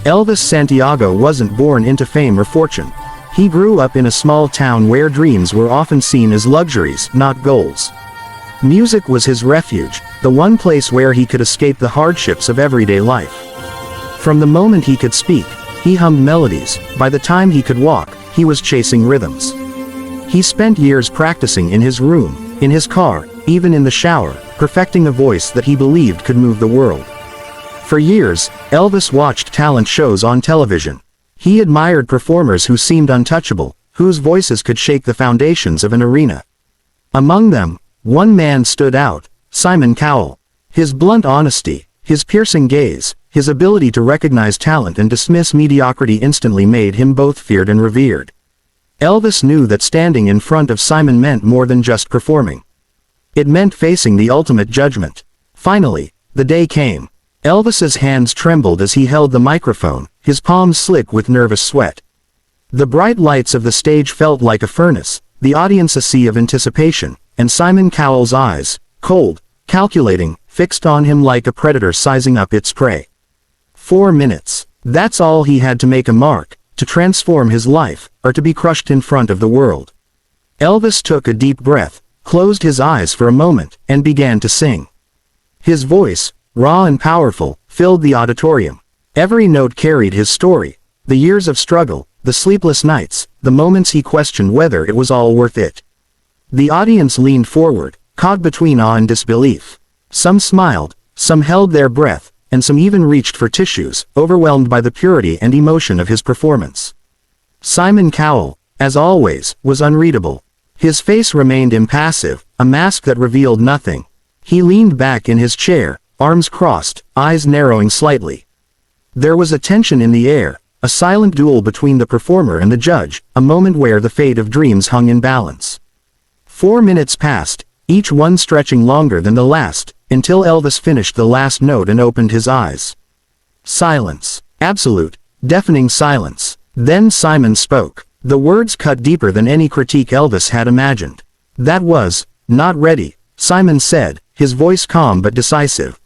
Elvis Santiago wasn't born into fame or fortune. He grew up in a small town where dreams were often seen as luxuries, not goals. Music was his refuge, the one place where he could escape the hardships of everyday life. From the moment he could speak, he hummed melodies. By the time he could walk, he was chasing rhythms. He spent years practicing in his room, in his car, even in the shower, perfecting a voice that he believed could move the world. For years, Elvis watched talent shows on television. He admired performers who seemed untouchable, whose voices could shake the foundations of an arena. Among them, one man stood out: Simon Cowell. His blunt honesty, his piercing gaze, his ability to recognize talent and dismiss mediocrity instantly made him both feared and revered. Elvis knew that standing in front of Simon meant more than just performing. It meant facing the ultimate judgment. Finally, the day came. Elvis's hands trembled as he held the microphone, his palms slick with nervous sweat. The bright lights of the stage felt like a furnace, the audience a sea of anticipation, and Simon Cowell's eyes, cold, calculating, fixed on him like a predator sizing up its prey. 4 minutes. That's all he had to make a mark, to transform his life, or to be crushed in front of the world. Elvis took a deep breath, closed his eyes for a moment, and began to sing. His voice, raw and powerful, filled the auditorium. Every note carried his story, the years of struggle, the sleepless nights, the moments he questioned whether it was all worth it. The audience leaned forward, caught between awe and disbelief. Some smiled, some held their breath, and some even reached for tissues, overwhelmed by the purity and emotion of his performance. Simon Cowell, as always, was unreadable. His face remained impassive, a mask that revealed nothing. He leaned back in his chair, arms crossed, eyes narrowing slightly. There was a tension in the air, a silent duel between the performer and the judge, a moment where the fate of dreams hung in balance. 4 minutes passed, each one stretching longer than the last, until Elvis finished the last note and opened his eyes. Silence. Absolute, deafening silence. Then Simon spoke. The words cut deeper than any critique Elvis had imagined. "That was not ready," Simon said, his voice calm but decisive.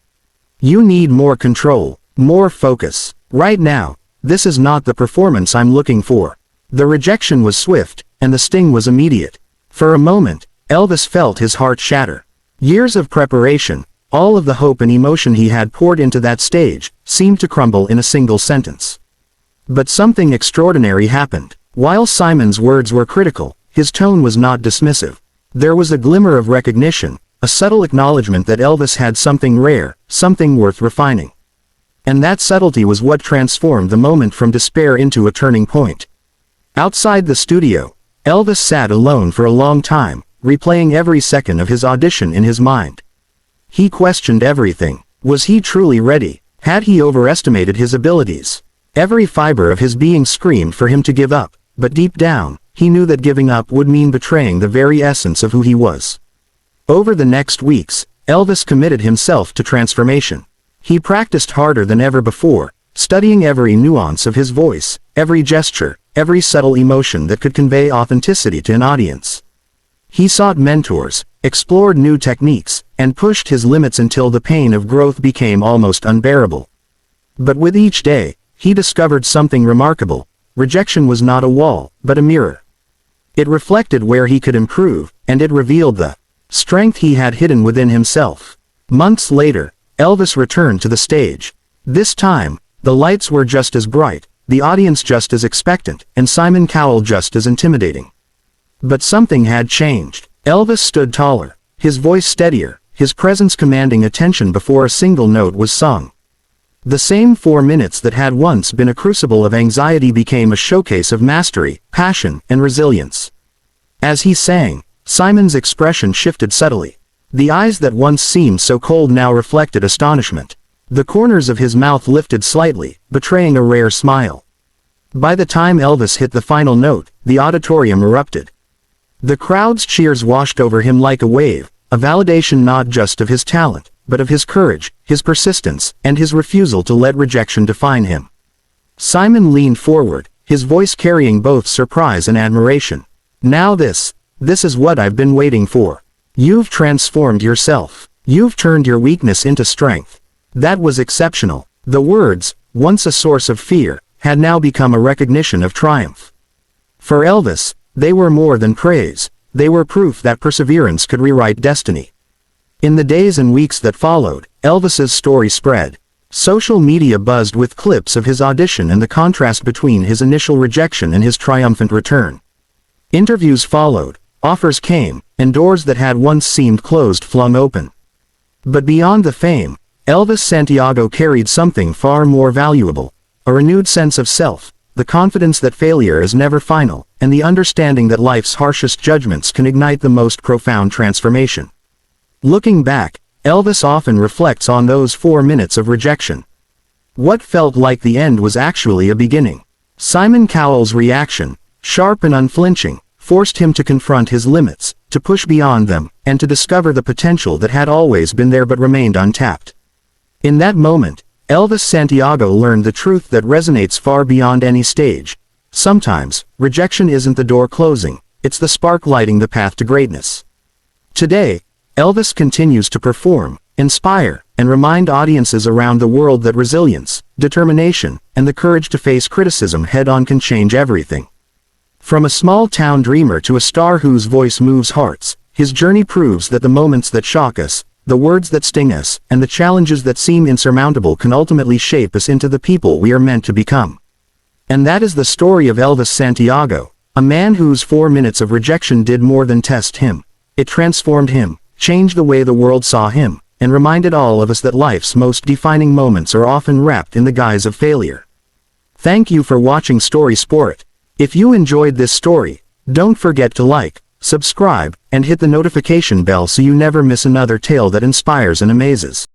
"You need more control, more focus. Right now, this is not the performance I'm looking for." The rejection was swift, and the sting was immediate. For a moment, Elvis felt his heart shatter. Years of preparation, all of the hope and emotion he had poured into that stage, seemed to crumble in a single sentence. But something extraordinary happened. While Simon's words were critical, his tone was not dismissive. There was a glimmer of recognition, a subtle acknowledgement that Elvis had something rare, something worth refining. And that subtlety was what transformed the moment from despair into a turning point. Outside the studio, Elvis sat alone for a long time, replaying every second of his audition in his mind. He questioned everything. Was he truly ready? Had he overestimated his abilities? Every fiber of his being screamed for him to give up, but deep down, he knew that giving up would mean betraying the very essence of who he was. Over the next weeks, Elvis committed himself to transformation. He practiced harder than ever before, studying every nuance of his voice, every gesture, every subtle emotion that could convey authenticity to an audience. He sought mentors, explored new techniques, and pushed his limits until the pain of growth became almost unbearable. But with each day, he discovered something remarkable. Rejection was not a wall, but a mirror. It reflected where he could improve, and it revealed the strength he had hidden within himself. Months later, Elvis returned to the stage. This time, the lights were just as bright, the audience just as expectant, and Simon Cowell just as intimidating. But something had changed. Elvis stood taller, his voice steadier, his presence commanding attention before a single note was sung. The same 4 minutes that had once been a crucible of anxiety became a showcase of mastery, passion, and resilience. As he sang, Simon's expression shifted subtly. The eyes that once seemed so cold now reflected astonishment. The corners of his mouth lifted slightly, betraying a rare smile. By the time Elvis hit the final note, the auditorium erupted. The crowd's cheers washed over him like a wave, a validation not just of his talent, but of his courage, his persistence, and his refusal to let rejection define him. Simon leaned forward, his voice carrying both surprise and admiration. "Now this is what I've been waiting for. You've transformed yourself. You've turned your weakness into strength." That was exceptional. The words, once a source of fear, had now become a recognition of triumph. For Elvis, they were more than praise, they were proof that perseverance could rewrite destiny. In the days and weeks that followed, Elvis's story spread. Social media buzzed with clips of his audition and the contrast between his initial rejection and his triumphant return. Interviews followed, offers came, and doors that had once seemed closed flung open. But beyond the fame, Elvis Santiago carried something far more valuable, a renewed sense of self, the confidence that failure is never final, and the understanding that life's harshest judgments can ignite the most profound transformation. Looking back, Elvis often reflects on those 4 minutes of rejection. What felt like the end was actually a beginning. Simon Cowell's reaction, sharp and unflinching, forced him to confront his limits, to push beyond them, and to discover the potential that had always been there but remained untapped. In that moment, Elvis Santiago learned the truth that resonates far beyond any stage. Sometimes, rejection isn't the door closing, it's the spark lighting the path to greatness. Today, Elvis continues to perform, inspire, and remind audiences around the world that resilience, determination, and the courage to face criticism head-on can change everything. From a small-town dreamer to a star whose voice moves hearts, his journey proves that the moments that shock us, the words that sting us, and the challenges that seem insurmountable can ultimately shape us into the people we are meant to become. And that is the story of Elvis Santiago, a man whose 4 minutes of rejection did more than test him. It transformed him, changed the way the world saw him, and reminded all of us that life's most defining moments are often wrapped in the guise of failure. Thank you for watching Story Sporut. If you enjoyed this story, don't forget to like, subscribe, and hit the notification bell so you never miss another tale that inspires and amazes.